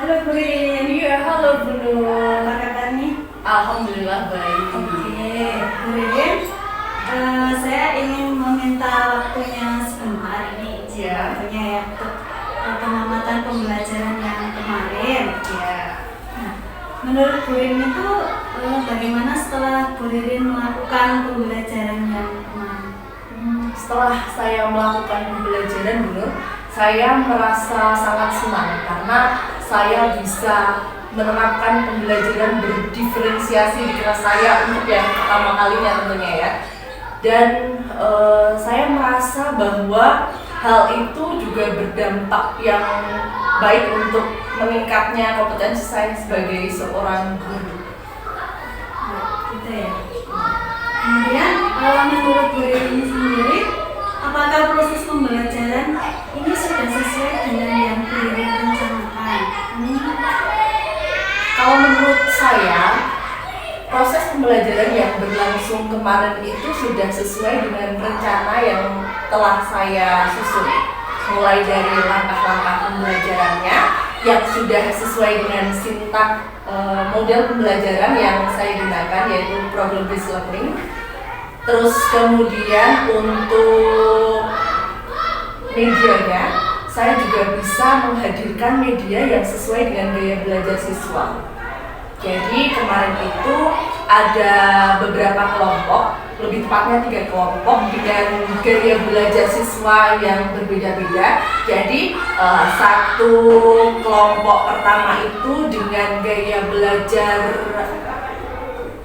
Halo Bu Ririn. Iya, halo Bu Nur. Apa kabar nih? Alhamdulillah baik. Oke, Bu Ririn, saya ingin meminta waktunya sebentar ini. Iya. Waktunya ya untuk pengamatan pembelajaran yang kemarin. Ya, Nah, menurut Bu Ririn itu bagaimana setelah Bu Ririn melakukan pembelajaran yang kemarin? setelah saya melakukan pembelajaran Bu Nur, saya merasa sangat senang karena saya bisa menerapkan pembelajaran berdiferensiasi di kelas saya untuk yang pertama kalinya tentunya ya. Dan saya merasa bahwa hal itu juga berdampak yang baik untuk meningkatnya kompetensi saya sebagai seorang guru. Gitu ya. Kemudian menurut Bu Ririn sendiri, apakah proses pembelajaran ini sudah sesuai dengan yang Bu Ririn rencanakan? Kalau menurut saya, proses pembelajaran yang berlangsung kemarin itu sudah sesuai dengan rencana yang telah saya susun. Mulai dari langkah-langkah pembelajarannya yang sudah sesuai dengan sintak model pembelajaran yang saya gunakan, yaitu problem based learning. Terus kemudian untuk medianya, saya juga bisa menghadirkan media yang sesuai dengan gaya belajar siswa. Jadi kemarin itu ada beberapa kelompok, lebih tepatnya 3 kelompok dengan gaya belajar siswa yang berbeda-beda. Jadi satu kelompok pertama itu dengan gaya belajar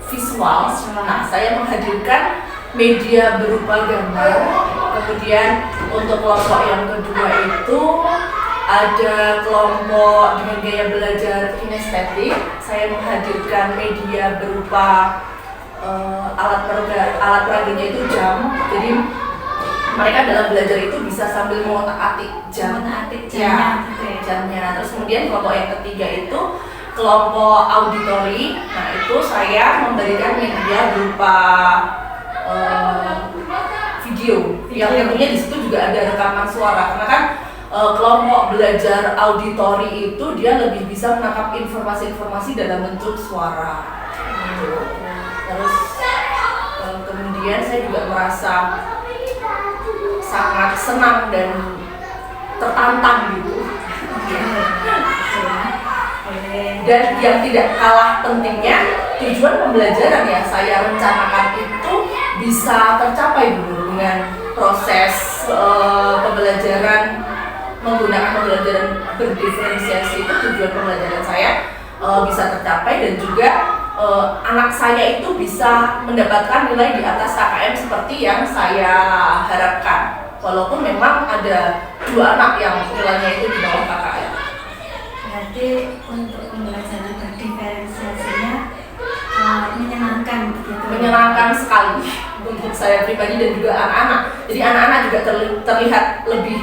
visual. Nah, saya menghadirkan media berupa gambar. Kemudian untuk kelompok yang kedua itu ada kelompok dengan gaya belajar kinestetik. Saya menghadirkan media berupa alat peraganya itu jam. Jadi mereka dalam belajar itu bisa sambil mengotak-atik Jamnya, ya, gitu ya. jamnya. Terus kemudian kelompok yang ketiga itu kelompok auditori. Nah, itu saya memberikan media berupa video. Yang tentunya di situ juga ada rekaman suara, karena kan kelompok belajar auditori itu dia lebih bisa menangkap informasi-informasi dalam bentuk suara. Terus kemudian saya juga merasa sangat senang dan tertantang gitu. Dan yang tidak kalah pentingnya, tujuan pembelajaran yang saya rencanakan itu bisa tercapai dulu dengan proses pembelajaran menggunakan pembelajaran berdiferensiasi. Itu tujuan pembelajaran saya bisa tercapai, dan juga anak saya itu bisa mendapatkan nilai di atas KKM seperti yang saya harapkan, walaupun memang ada 2 anak yang nilainya itu di bawah KKM. Berarti untuk pembelajaran berdiferensiasinya menyenangkan begitu? Menyenangkan sekali untuk saya pribadi dan juga anak-anak. Jadi anak-anak juga terlihat lebih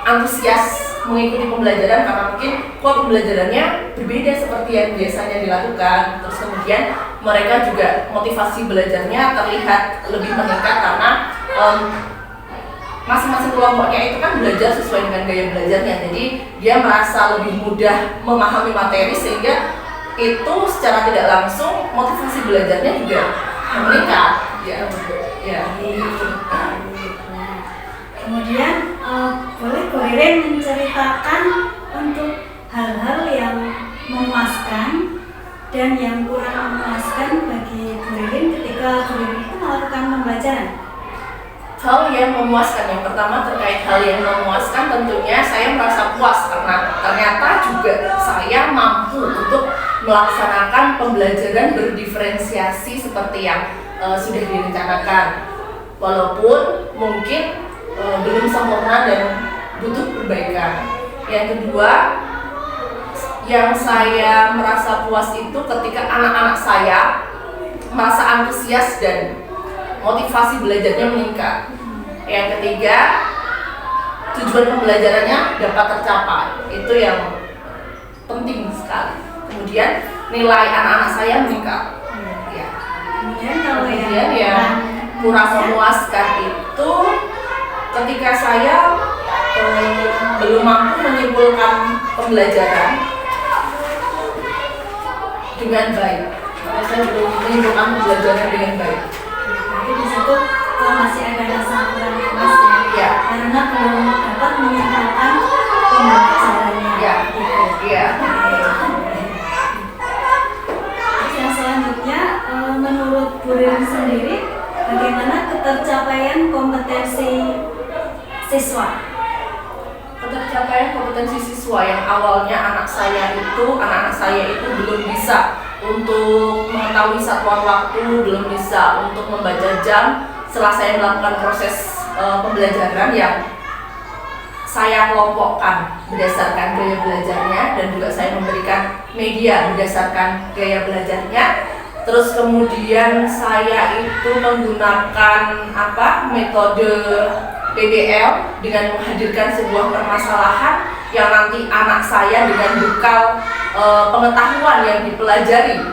antusias mengikuti pembelajaran karena mungkin pembelajarannya berbeda seperti yang biasanya dilakukan. Terus kemudian mereka juga motivasi belajarnya terlihat lebih meningkat karena masing-masing kelompoknya itu kan belajar sesuai dengan gaya belajarnya. Jadi dia merasa lebih mudah memahami materi, sehingga itu secara tidak langsung motivasi belajarnya juga meningkat. Ya. Nah, kemudian boleh Bu Ririn menceritakan untuk hal-hal yang memuaskan dan yang kurang memuaskan bagi Bu Ririn ketika Bu Ririn itu melakukan pembelajaran. Hal yang memuaskan, yang pertama terkait hal yang memuaskan, tentunya saya merasa puas karena ternyata juga saya mampu untuk melaksanakan pembelajaran berdiferensiasi seperti yang sudah direncanakan, walaupun mungkin belum sempurna dan butuh perbaikan. Yang kedua, yang saya merasa puas itu ketika anak-anak saya merasa antusias dan motivasi belajarnya meningkat. Yang ketiga, tujuan pembelajarannya dapat tercapai. Itu yang penting sekali. Kemudian nilai anak-anak saya meningkat. Ya. Kemudian yang kurang memuaskan itu ketika saya belum mampu menyimpulkan pembelajaran dengan baik. Makanya saya belum menyimpulkan pembelajaran dengan baik. Jadi di situ masih ada rasa kurang puas ya, Ya. karena belum dapat menyimpulkan pembelajarannya. Ya. Gitu. Iya. Terus yang selanjutnya, menurut Bu Ririn sendiri, bagaimana ketercapaian kompetensi siswa? Ketercapaian kompetensi siswa yang awalnya anak-anak saya itu belum bisa untuk mengetahui satuan waktu, belum bisa untuk membaca jam. Setelah saya melakukan proses pembelajaran yang saya kelompokkan berdasarkan gaya belajarnya, dan juga saya memberikan media berdasarkan gaya belajarnya. Terus kemudian saya itu menggunakan metode PBL dengan menghadirkan sebuah permasalahan yang nanti anak saya dengan bekal pengetahuan yang dipelajari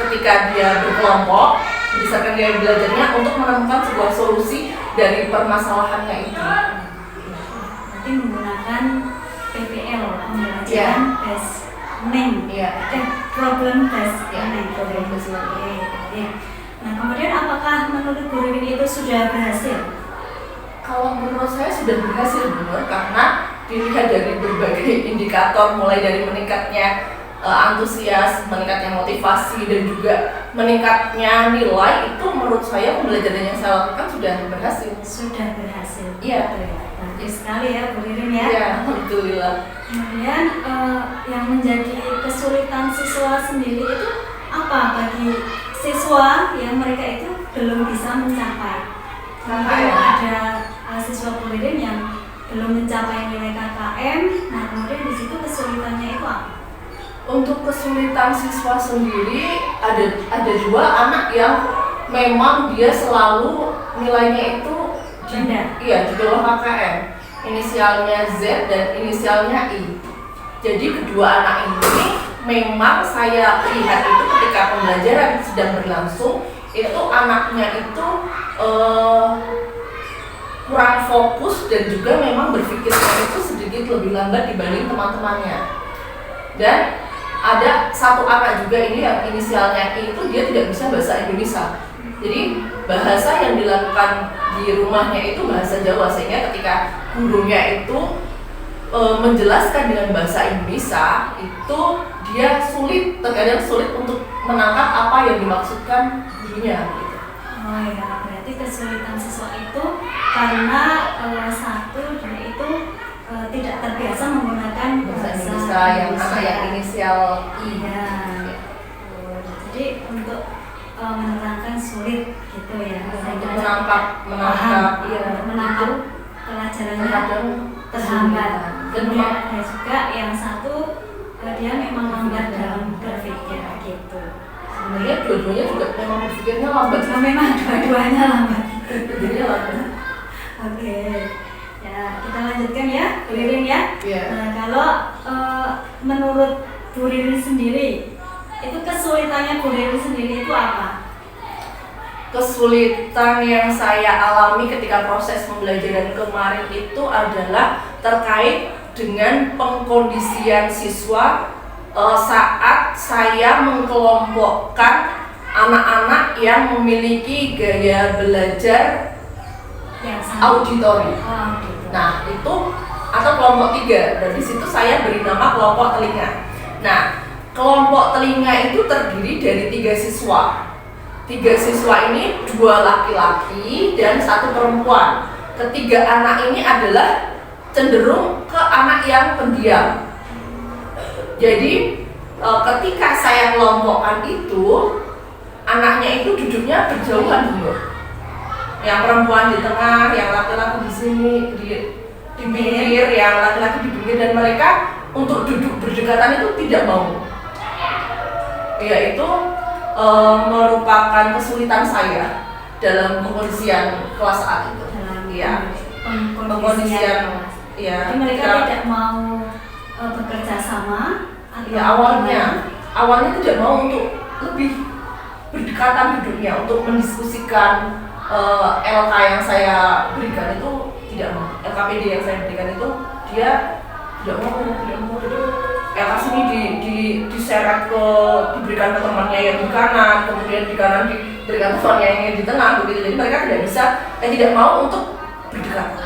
ketika dia berkelompok berdasarkan gaya belajarnya untuk menemukan sebuah solusi dari permasalahannya itu. Berarti menggunakan PBL, pembelajaran based learning, problem based learning. Oke. Nah, kemudian apakah menurut Bu Ririn itu sudah berhasil? Kalau menurut saya sudah berhasil benar, karena dilihat dari berbagai indikator, mulai dari meningkatnya antusias, meningkatnya motivasi, dan juga meningkatnya nilai, itu menurut saya pembelajaran yang saya lakukan sudah berhasil. Sudah berhasil. Iya. Bagus sekali ya Bu Ririn ya. Iya, alhamdulillah. Kemudian yang menjadi kesulitan siswa sendiri itu apa bagi siswa yang mereka itu belum bisa mencapai? Mungkin ada siswa Bu Ririn yang belum mencapai nilai KKM. Nah, kemudian di situ kesulitannya itu apa? Untuk kesulitan siswa sendiri ada dua anak yang memang dia selalu nilainya itu di bawah KKM. Inisialnya Z dan inisialnya I. Jadi kedua anak ini memang saya lihat itu ketika pembelajaran sedang berlangsung, itu anaknya itu kurang fokus dan juga memang berpikirnya itu sedikit lebih lambat dibanding teman-temannya. Dan ada satu anak juga ini yang inisialnya I itu dia tidak bisa bahasa Indonesia. Jadi bahasa yang dilakukan di rumahnya itu bahasa Jawa, sehingga ketika gurunya itu menjelaskan dengan bahasa Indonesia itu dia terkadang sulit untuk menangkap apa yang dimaksudkan gurunya gitu. Oh ya, berarti kesulitan siswa itu karena satu dia itu tidak terbiasa menggunakan bahasa Indonesia yang inisial I. Ya. Jadi untuk menerangkan sulit gitu ya. Untuk menangkap pelajarannya terhambat. Kemudian ada juga yang satu dia memang lambat dalam berpikir gitu. Sebenarnya dua-duanya juga memang berpikirnya lambat. Memang dua-duanya lambat. Dua-duanya lambat. Oke. Ya, kita lanjutkan ya, Bu Ririn ya. Yeah. Nah, kalau menurut Bu Ririn sendiri, itu kesulitannya Bu Ririn sendiri itu apa? Kesulitan yang saya alami ketika proses pembelajaran kemarin itu adalah terkait dengan pengkondisian siswa saat saya mengkelompokkan anak-anak yang memiliki gaya belajar auditori. Nah, itu atau kelompok 3, dan di situ saya beri nama kelompok telinga. Nah, kelompok telinga itu terdiri dari 3 siswa. 3 siswa ini 2 laki-laki dan 1 perempuan. Ketiga anak ini adalah cenderung ke anak yang pendiam. Jadi ketika saya kelompokkan itu, anaknya itu duduknya berjauhan dulu. Yang perempuan di tengah, yang laki-laki di sini di pinggir, yang laki-laki di pinggir, dan mereka untuk duduk berdekatan itu tidak mau. Yaitu merupakan kesulitan saya dalam pengkondisian kelas saat itu. Iya. Pengkondisian. Jadi mereka tidak mau bekerja sama. Ya, awalnya tidak mau untuk lebih berdekatan duduknya untuk mendiskusikan LK yang saya berikan itu tidak mau. LKPD yang saya berikan itu dia tidak mau. LK sini di diberikan ke temannya yang di kanan, kemudian di kanan diberikan temannya yang di tengah begitu. Jadi mereka tidak mau untuk berdekatan.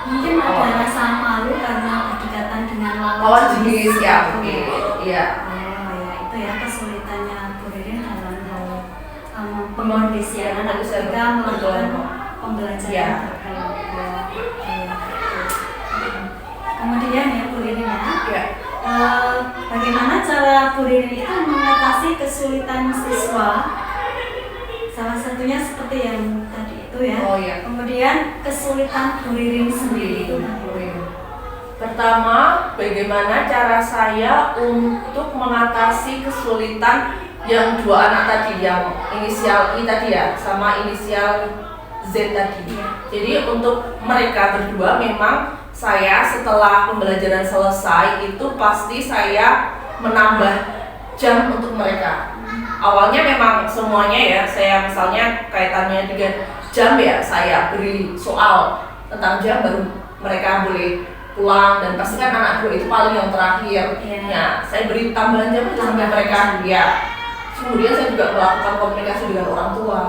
Mungkin ada rasa malu karena berdekatan dengan lawan jenis ya, oke. Iya. Oh ya, itu ya kesulitannya Bu Ririn dalam hal pengkondisian anak ketika melakukan pembelajaran berkelompok. Kemudian ya Bu Ririn ya. Bagaimana cara Bu Ririn itu mengatasi kesulitan siswa? Salah satunya seperti yang tadi itu ya. Oh iya. Kemudian kesulitan Bu Ririn sendiri itu. Pertama, bagaimana cara saya untuk mengatasi kesulitan yang dua anak tadi, yang inisial I tadi ya, sama inisial Z tadi. Jadi untuk mereka berdua memang saya setelah pembelajaran selesai itu pasti saya menambah jam untuk mereka. Awalnya memang semuanya ya, saya misalnya kaitannya dengan jam ya, saya beri soal tentang jam baru mereka boleh pulang, dan pasti kan anak dua itu paling yang terakhir. Ya, saya beri tambahan jam sampai mereka ya. Kemudian saya juga melakukan komunikasi dengan orang tua.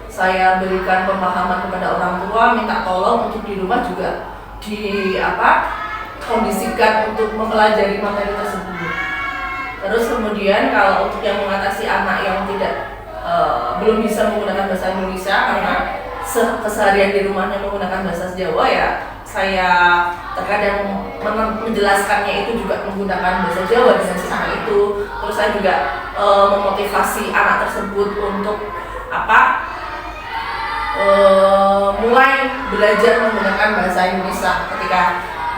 Saya berikan pemahaman kepada orang tua, minta tolong untuk di rumah juga kondisikan untuk mempelajari materi tersebut. Terus kemudian kalau untuk yang mengatasi anak yang belum bisa menggunakan bahasa Indonesia karena keseharian di rumahnya menggunakan bahasa Jawa ya, saya terkadang menjelaskannya itu juga menggunakan bahasa Jawa dengan siswa itu. Terus saya juga memotivasi anak tersebut untuk mulai belajar menggunakan bahasa Indonesia ketika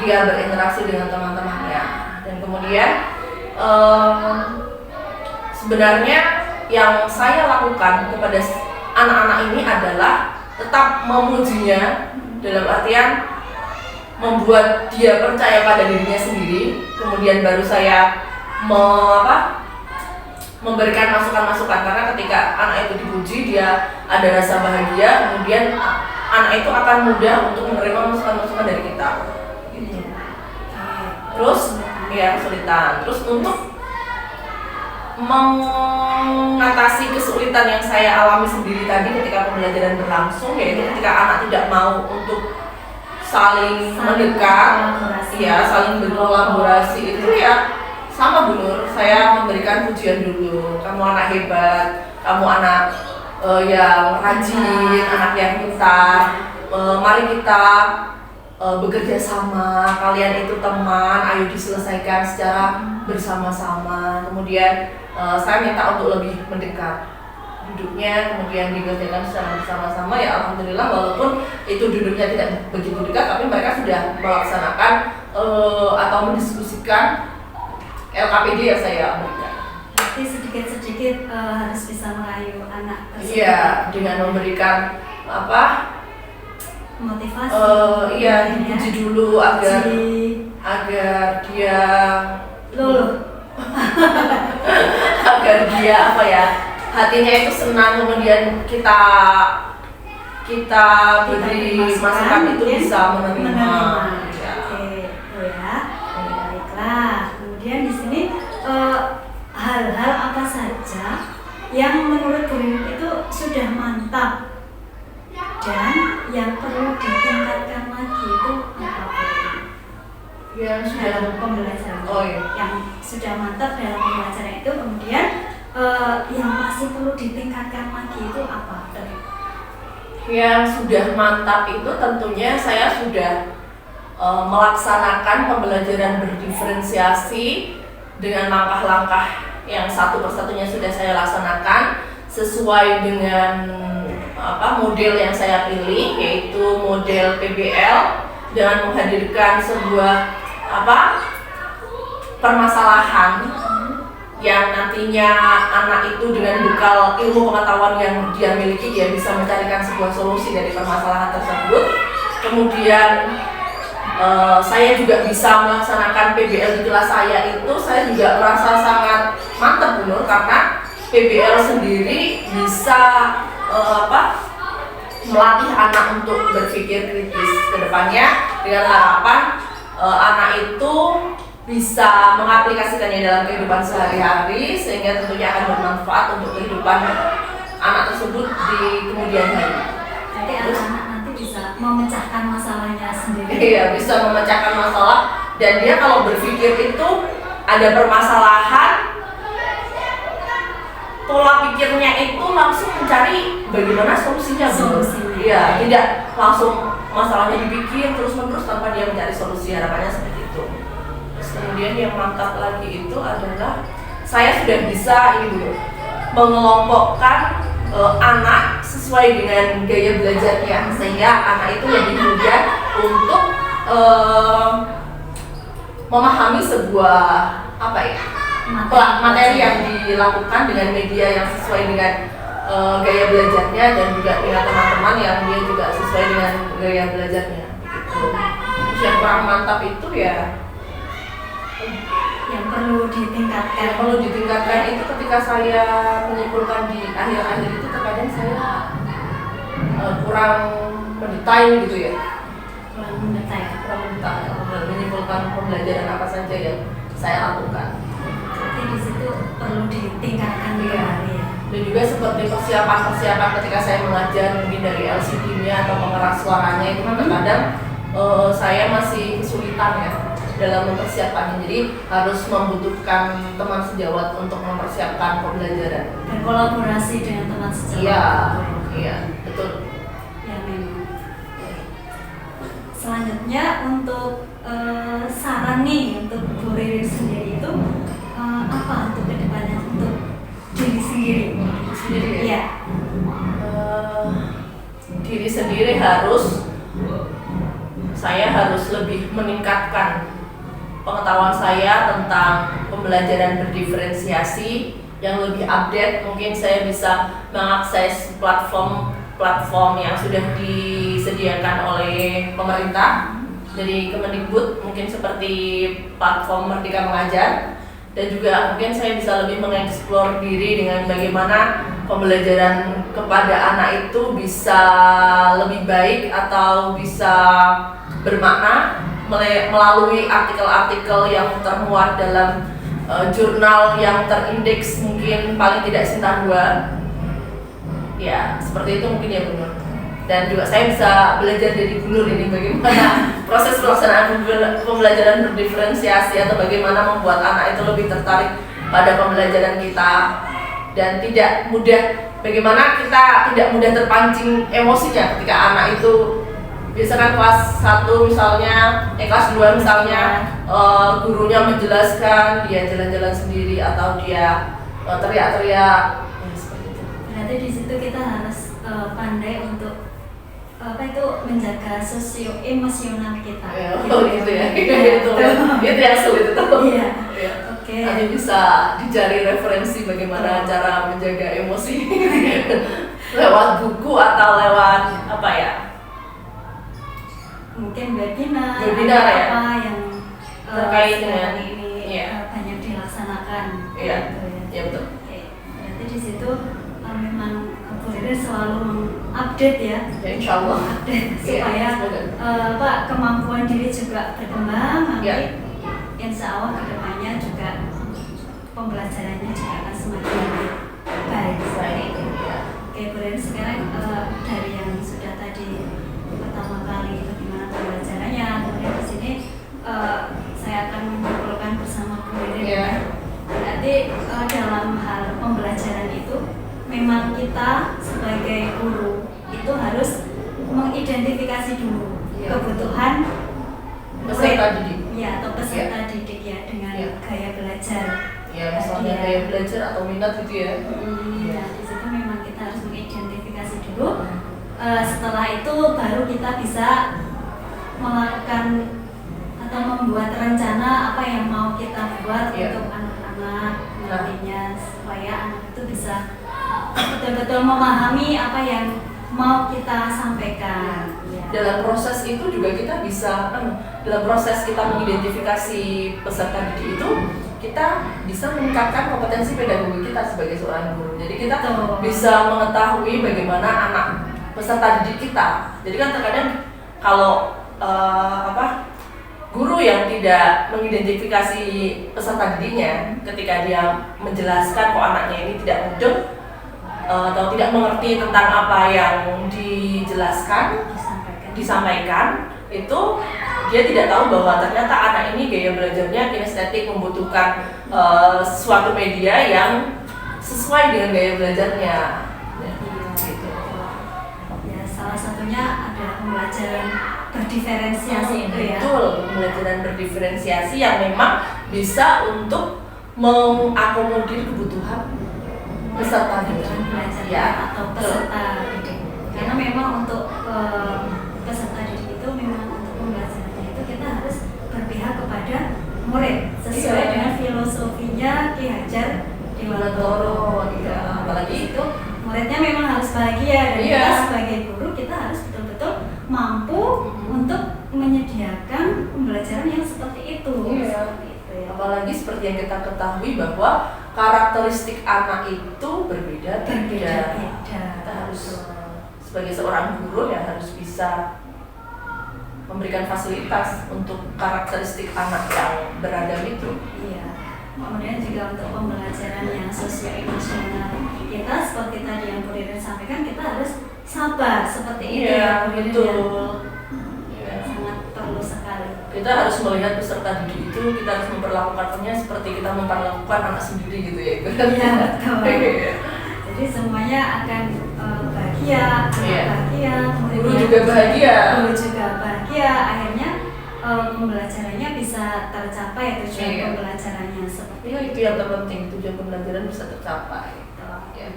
dia berinteraksi dengan teman-temannya. Dan kemudian sebenarnya yang saya lakukan kepada anak-anak ini adalah tetap memujinya, dalam artian membuat dia percaya pada dirinya sendiri. Kemudian baru saya memberikan masukan-masukan, karena ketika anak itu dipuji dia ada rasa bahagia, kemudian anak itu akan mudah untuk menerima masukan-masukan dari kita gitu. Terus ya kesulitan, terus untuk mengatasi kesulitan yang saya alami sendiri tadi ketika pembelajaran berlangsung, yaitu ketika anak tidak mau untuk saling mendekat, ya saling berkolaborasi, itu ya sama Bu Nur, saya memberikan pujian dulu. Kamu anak hebat, kamu anak yang rajin, anak yang pintar. Mari kita bekerja sama, kalian itu teman, ayo diselesaikan secara bersama-sama. Kemudian saya minta untuk lebih mendekat duduknya, kemudian dikerjakan secara bersama-sama. Ya alhamdulillah, walaupun itu duduknya tidak begitu dekat, tapi mereka sudah melaksanakan atau mendiskusikan LKPD yang saya berikan. Berarti sedikit-sedikit harus bisa merayu anak tersebut. Iya, dengan memberikan motivasi. Iya, dipuji dulu agar dia agar dia hatinya itu senang, kemudian kita beri masukan itu bisa menerima. Ya. Oke, ya. Baiklah. Kemudian di sini hal-hal apa saja yang menurut Bu Ririn itu sudah mantap dan yang perlu ditingkatkan lagi itu apa? Yang dalam pembelajaran. Yang sudah mantap dalam pembelajaran itu, kemudian yang masih perlu ditingkatkan lagi itu apa? Yang sudah mantap itu tentunya saya sudah melaksanakan pembelajaran berdiferensiasi dengan langkah-langkah yang satu persatunya sudah saya laksanakan sesuai dengan model yang saya pilih, yaitu model PBL, dengan menghadirkan sebuah permasalahan yang nantinya anak itu dengan bekal ilmu pengetahuan yang dia miliki, dia bisa mencarikan sebuah solusi dari permasalahan tersebut. Kemudian saya juga bisa melaksanakan PBL di kelas saya itu, saya juga merasa sangat mantap Bu Nur, karena PBL sendiri bisa melatih anak untuk berpikir kritis ke depannya, dengan harapan anak itu bisa mengaplikasikannya dalam kehidupan sehari-hari sehingga tentunya akan bermanfaat untuk kehidupan anak tersebut di kemudian hari. Jadi anak-anak nanti bisa memecahkan masalahnya sendiri. Iya, bisa memecahkan masalah, dan dia kalau berpikir itu ada permasalahan, pola pikirnya itu langsung mencari bagaimana solusinya. Iya, tidak langsung masalahnya dipikir terus-menerus tanpa dia mencari solusi. Harapannya seperti itu. Terus kemudian yang mantap lagi itu adalah saya sudah bisa ini dulu mengelompokkan anak sesuai dengan gaya belajarnya, sehingga anak itu lebih mudah untuk memahami sebuah materi yang dilakukan dengan media yang sesuai dengan gaya belajarnya, dan juga dengan teman-teman yang dia juga sesuai dengan gaya belajarnya gitu. Terus yang kurang mantap itu ya yang perlu ditingkatkan itu ketika saya menyimpulkan di akhir-akhir itu, terkadang saya kurang mendetail gitu ya, menyimpulkan pembelajaran apa saja yang saya lakukan. Jadi di situ perlu ditingkatkan kembali ya. Dan juga seperti persiapan ketika saya mengajar, mungkin dari LCD-nya atau pengeras suaranya itu kan terkadang saya masih kesulitan ya dalam mempersiapkannya, jadi harus membutuhkan teman sejawat untuk mempersiapkan pembelajaran dan kolaborasi dengan teman sejawat. Iya, betul. Ya memang. Selanjutnya untuk saran nih untuk Bu Ririn sendiri itu apa untuk kedepannya untuk diri sendiri? Iya. Diri sendiri saya harus lebih meningkatkan pengetahuan saya tentang pembelajaran berdiferensiasi yang lebih update. Mungkin saya bisa mengakses platform yang sudah disediakan oleh pemerintah dari Kemendikbud, mungkin seperti platform Merdeka Mengajar, dan juga mungkin saya bisa lebih mengeksplor diri dengan bagaimana pembelajaran kepada anak itu bisa lebih baik atau bisa bermakna melalui artikel-artikel yang termuat dalam jurnal yang terindeks mungkin paling tidak Sinta 2. Ya, seperti itu mungkin ya Bu Nur. Dan juga saya bisa belajar dari Bu Nur ini bagaimana proses pelaksanaan pembelajaran berdiferensiasi, atau bagaimana membuat anak itu lebih tertarik pada pembelajaran kita, dan bagaimana kita tidak mudah terpancing emosinya ketika anak itu biasanya kelas 1 misalnya, kelas 2 misalnya, gurunya menjelaskan, dia jalan-jalan sendiri atau dia teriak-teriak, ya seperti itu. Berarti di situ kita harus pandai untuk menjaga sosio-emosional kita. Gitu ya. Itu yang sulit itu. Iya. Oke. Nanti bisa dicari referensi bagaimana cara menjaga emosi lewat buku atau lewat apa ya? Mungkin webinar ya, yang terkait dengan ini banyak dilaksanakan. Iya, iya betul. Oke. Berarti di situ memang Bu Ririn selalu mengupdate ya. Insya Allah. Update supaya kemampuan diri juga berkembang. Nanti insya Allah kedepannya juga pembelajarannya juga akan semakin baik. Oke Bu Ririn, sekarang dari yang sudah tadi pertama kali bagaimana pembelajarannya, kemudian di sini saya akan menyimpulkan bersama Bu Ririn. Berarti dalam hal pembelajaran itu memang kita sebagai guru itu harus mengidentifikasi dulu kebutuhan peserta didik. Ya, atau peserta didik ya dengan gaya belajar. Ya, misalnya gaya belajar atau minat gitu ya. Nah, di situ memang kita harus mengidentifikasi dulu. Setelah itu baru kita bisa melakukan atau membuat rencana apa yang mau kita buat untuk anak-anak nantinya, supaya anak itu bisa betul-betul memahami apa yang mau kita sampaikan. Dalam proses itu juga kita bisa, dalam proses kita mengidentifikasi peserta didik itu, kita bisa meningkatkan kompetensi pedagogi kita sebagai seorang guru. Jadi kita bisa mengetahui bagaimana anak peserta didik kita. Jadi kan terkadang kalau guru yang tidak mengidentifikasi peserta didiknya ketika dia menjelaskan kok anaknya ini tidak mudeng atau tidak mengerti tentang apa yang dijelaskan, disampaikan, itu dia tidak tahu bahwa ternyata anak ini gaya belajarnya kinestetik, membutuhkan suatu media yang sesuai dengan gaya belajarnya. Gitu. Ya, salah satunya adalah pembelajaran berdiferensiasi itu ya. Betul, pembelajaran berdiferensiasi yang memang bisa untuk mengakomodir kebutuhan peserta didik ya, atau peserta didik. Karena memang untuk peserta didik itu memang untuk pembelajarannya itu kita harus berpihak kepada murid sesuai dengan filosofinya Ki Hajar Dewantoro. Ya, apalagi itu muridnya memang harus bahagia dan kita sebagai guru kita harus betul-betul mampu untuk menyediakan pembelajaran yang seperti itu. Seperti itu ya. Apalagi seperti yang kita ketahui bahwa karakteristik anak itu berbeda-beda. Kita harus sebagai seorang guru ya harus bisa memberikan fasilitas untuk karakteristik anak yang beragam itu. Iya. Kemudian juga untuk pembelajaran yang sosio-emosional kita seperti tadi yang Bu Ririn sampaikan, kita harus sabar seperti itu ya Bu Ririn. Betul. Sangat perlu sekali. Kita harus melihat peserta didik itu, kita harus memperlakukannya seperti kita memperlakukan anak sendiri gitu ya. Iya betul. Jadi semuanya akan bahagia, bahagia, guru juga bahagia. Guru juga bahagia, akhirnya pembelajarannya bisa tercapai, tujuan pembelajarannya seperti itu yang terpenting, tujuan pembelajaran bisa tercapai. Ya.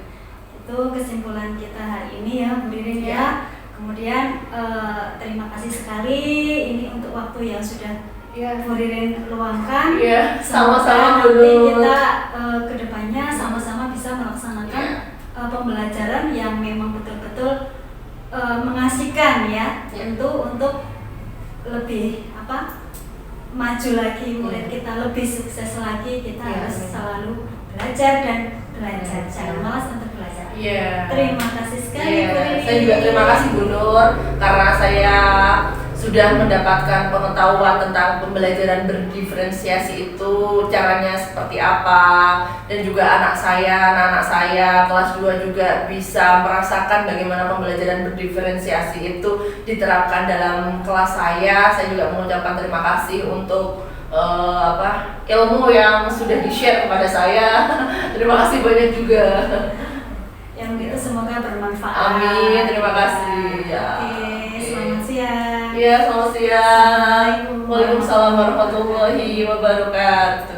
Itu kesimpulan kita hari ini ya Bu Ririn ya. Kemudian terima kasih sekali ini untuk waktu yang sudah Bu Ririn luangkan. Sama-sama nanti kita kedepannya sama-sama bisa melaksanakan pembelajaran yang memang betul-betul mengasihkan ya. Tentu untuk lebih maju lagi, murid kita lebih sukses lagi, kita harus selalu belajar dan belajar, jangan malas untuk belajar. Terima kasih sekali Bu Ririn. Saya juga terima kasih Bu Nur karena saya sudah mendapatkan pengetahuan tentang pembelajaran berdiferensiasi itu caranya seperti apa, dan juga anak saya kelas 2 juga bisa merasakan bagaimana pembelajaran berdiferensiasi itu diterapkan dalam kelas saya. Saya juga mengucapkan terima kasih untuk ilmu yang sudah di-share kepada saya. Terima kasih banyak juga. Yang itu semoga bermanfaat. Amin, terima kasih. Oke, selamat siang. Selamat siang. Waalaikumsalam warahmatullahi wabarakatuh.